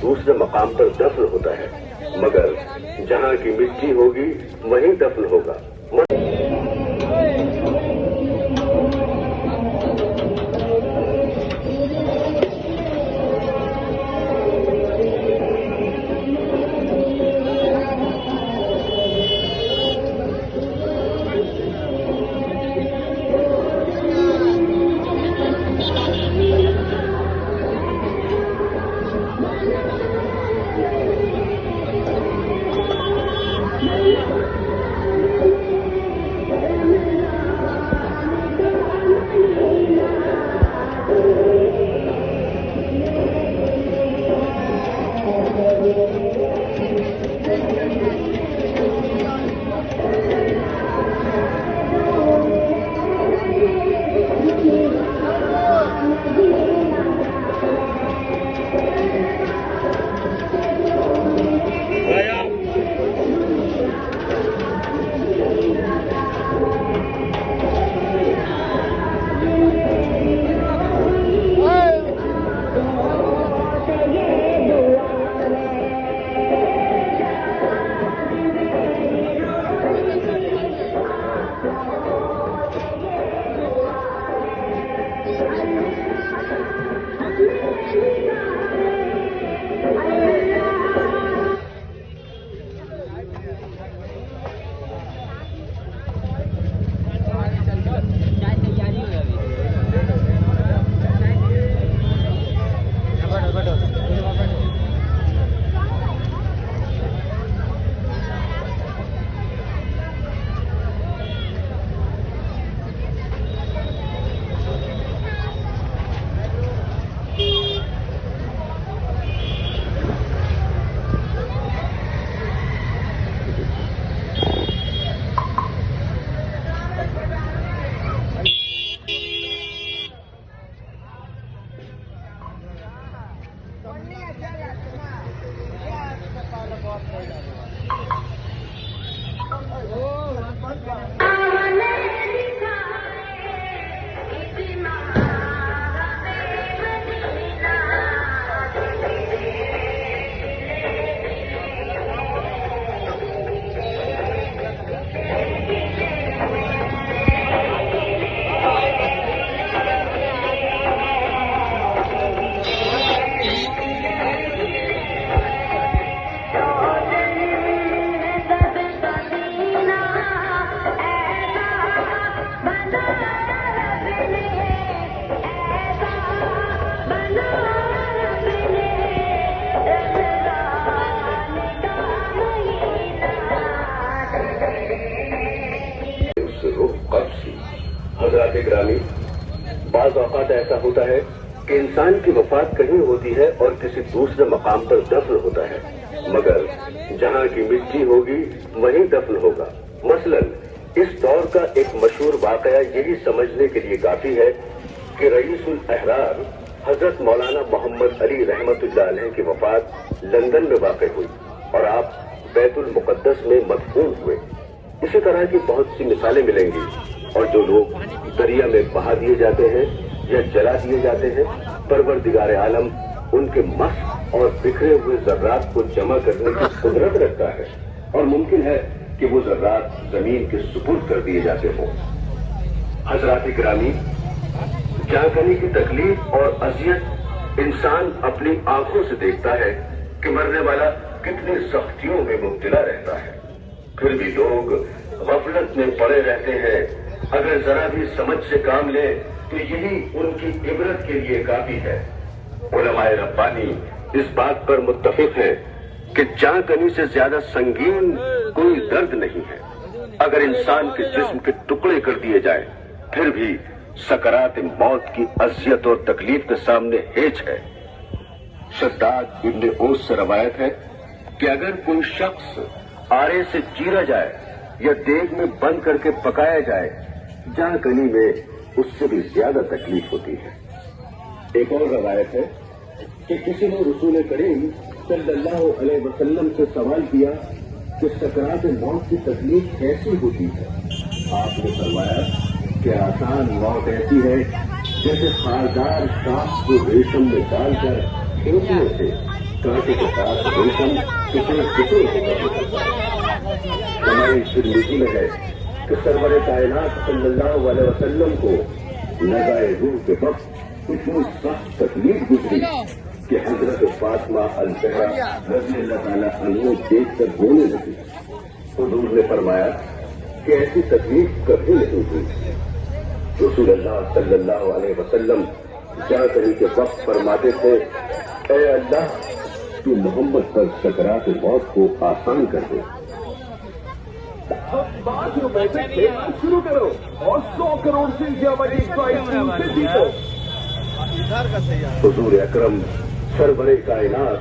दूसरे मकाम पर दफन होता है, मगर जहाँ की मिट्टी होगी वहीं दफन होगा। हज़रात ग्रामी, बाज़ औक़ात ऐसा होता है कि इंसान की वफ़ात कहीं होती है और किसी दूसरे मकाम पर दफन होता है, मगर जहाँ की मिट्टी होगी वहीं दफन होगा। मसलन इस दौर का एक मशहूर वाक़या यही समझने के लिए काफी है कि रईसुल अहरार हजरत मौलाना मोहम्मद अली रहमतुल्लाह अलैह की वफ़ात लंदन में वाक़ हुई और आप बैतुल मुक़द्दस में मदफून हुए। इसी तरह की बहुत सी मिसालें मिलेंगी और जो लोग दरिया में बहा दिए जाते हैं या जला दिए जाते हैं, परवरदिगार आलम उनके मस्क और बिखरे हुए जर्रात को जमा करने की कुदरत रखता है और मुमकिन है कि वो जर्रात जमीन के सुपुर्द कर दिए जाते हों। हज़रात गिरामी, जागने की तकलीफ और अजियत इंसान अपनी आंखों से देखता है कि मरने वाला कितनी सख्तियों में मुब्तला रहता है, फिर भी लोग गफलत में पड़े रहते हैं। अगर जरा भी समझ से काम ले तो यही उनकी इबरत के लिए काफी है। उलमाए रब्बानी इस बात पर मुत्तफिक है कि जागनी से ज्यादा संगीन कोई दर्द नहीं है। अगर इंसान के जिस्म के टुकड़े कर दिए जाए फिर भी सकरात मौत की अजियत और तकलीफ के सामने हेज है। शद्दाद इब्ने ओस से रवायत है कि अगर कोई शख्स आरे से चीरा जाए या देग में बंद करके पकाया जाए, जागनी में उससे भी ज्यादा तकलीफ होती है। एक और रवायत है कि किसी ने रसूल करीम सल्लल्लाहु अलैहि वसल्लम से सवाल किया कि सकरात मौत की तकलीफ कैसी होती है। आपने फरमाया कि आसान मौत ऐसी है जैसे खारदार सांप को रेशम में डालकर खेतों से कांटे के साथ रेशम टुकड़े टुकड़े हमारी जिंदगी में है कि सरवर कायनात सल्लल्लाहु अलैहि वसल्लम को नज़ाए रूह के वक्त इतनी सख्त तकलीफ गुजरी कि हजरत फातिमा अल-ज़हरा रज़ी अल्लाह ताला अन्हा देखकर रोने लगी। हुजूर ने फरमाया कि ऐसी तकलीफ कभी नहीं हुई। रसूलुल्लाह सल्लल्लाहु अलैहि वसल्लम जा कहीं के वक्त फरमाते थे, ऐ अल्लाह, तू मोहम्मद पर सकरात मौत को आसान कर दे। शुरू करो और 100 करोड़ से हमारी जीतो। हुजूर अकरम सरवरे कायनात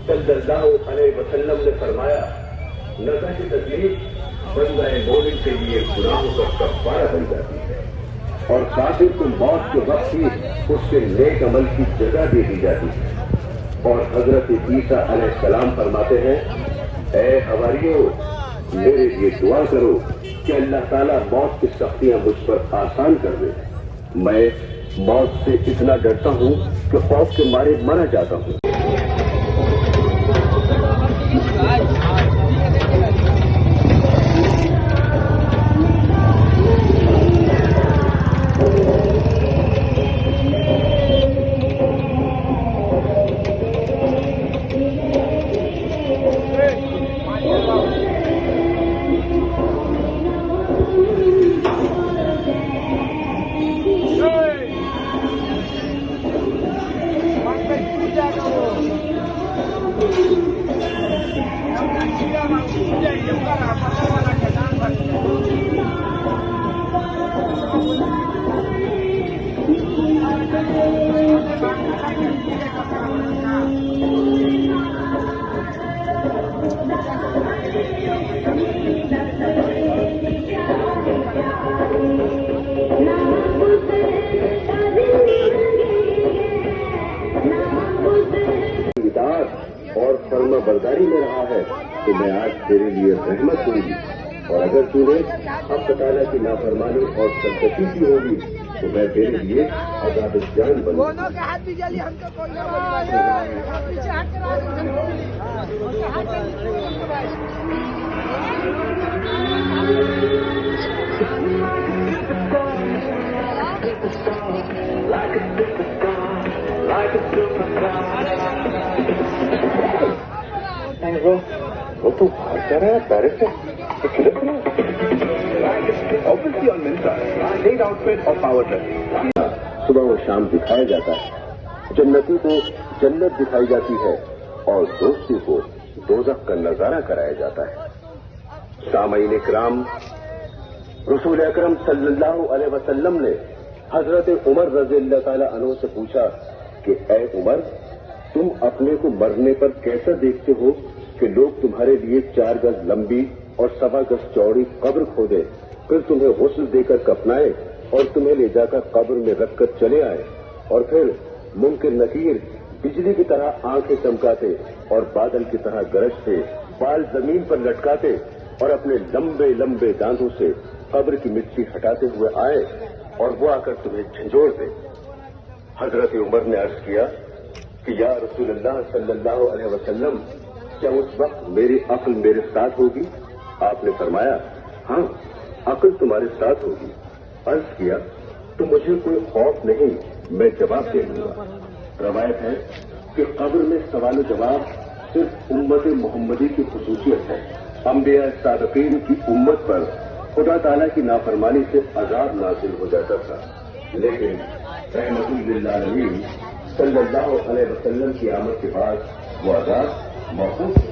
सल्लल्लाहु अलैहि वसल्लम ने फरमाया, नज़र की तकलीफ बंदाए मोमिन के लिए गुनाहों का कफ़ारा बन जाती है और काफिर को मौत के वक्त ही उसके नेक अमल की जगह दे दी जाती है। और हजरत ईसा अलैहिस्सलाम फरमाते हैं, ऐ हवारियों, मेरे लिए दुआ करो कि अल्लाह ताला मौत की सख्तियां मुझ पर आसान कर दे। मैं मौत से इतना डरता हूं कि खौफ के मारे मरा जाता हूं। और फर्मा बरदारी में रहा है तो मैं आज तेरे लिए रहमत दूंगी, और अगर तूने अब ताला की नाफरमानी और सरकशी की होगी तो मैं तेरे लिए अज़ाब जान बनूंगा। वो तो भाग जा रहा है पेरिस से, तो किधर से obviously on Myntra led outfit और पावर ट्रक। सुबह और शाम दिखाया जाता है, जन्नती को जन्नत दिखाई जाती है और दोस्ती को दोज़ख का नजारा कराया जाता है। सामईन इकराम, रसूल अकरम सल्लल्लाहु अलैहि वसल्लम ने हजरत उमर रज़ी अल्लाह ताला अन्हु से पूछा कि ऐ उमर, तुम अपने को मरने पर कैसा देखते हो कि लोग तुम्हारे लिए 4 गज लंबी और 1.25 गज चौड़ी कब्र खोदे, फिर तुम्हें गुस्ल देकर कफनाए और तुम्हें ले जाकर कब्र में रखकर चले आए, और फिर मुनकिर नकीर बिजली की तरह आंखें चमकाते और बादल की तरह गरजते, बाल जमीन पर लटकाते और अपने लंबे लंबे दांतों से कब्र की मिट्टी हटाते हुए आए और वो आकर तुम्हें झंझोड़ दे। हजरत उमर ने अर्ज किया कि या रसूलल्लाह सल्लल्लाहु अलैहि वसल्लम, क्या उस वक्त मेरी अक्ल मेरे साथ होगी? आपने फरमाया, हाँ, अक्ल तुम्हारे साथ होगी। अर्ज किया, तो मुझे कोई खौफ नहीं, मैं जवाब दे दूंगा। रवायत है कि कब्र में सवाल जवाब सिर्फ उम्मत मोहम्मदी की खुसूसियत है। अंबिया सादकीन की उम्मत पर खुदा ताला की नाफरमानी से अजाब नाजिल हो जाता था, लेकिन रहमतुल लिल आलमीन सल्लल्लाहु अलैहि वसल्लम की आमद के बाद वो अजाब मौकूफ है।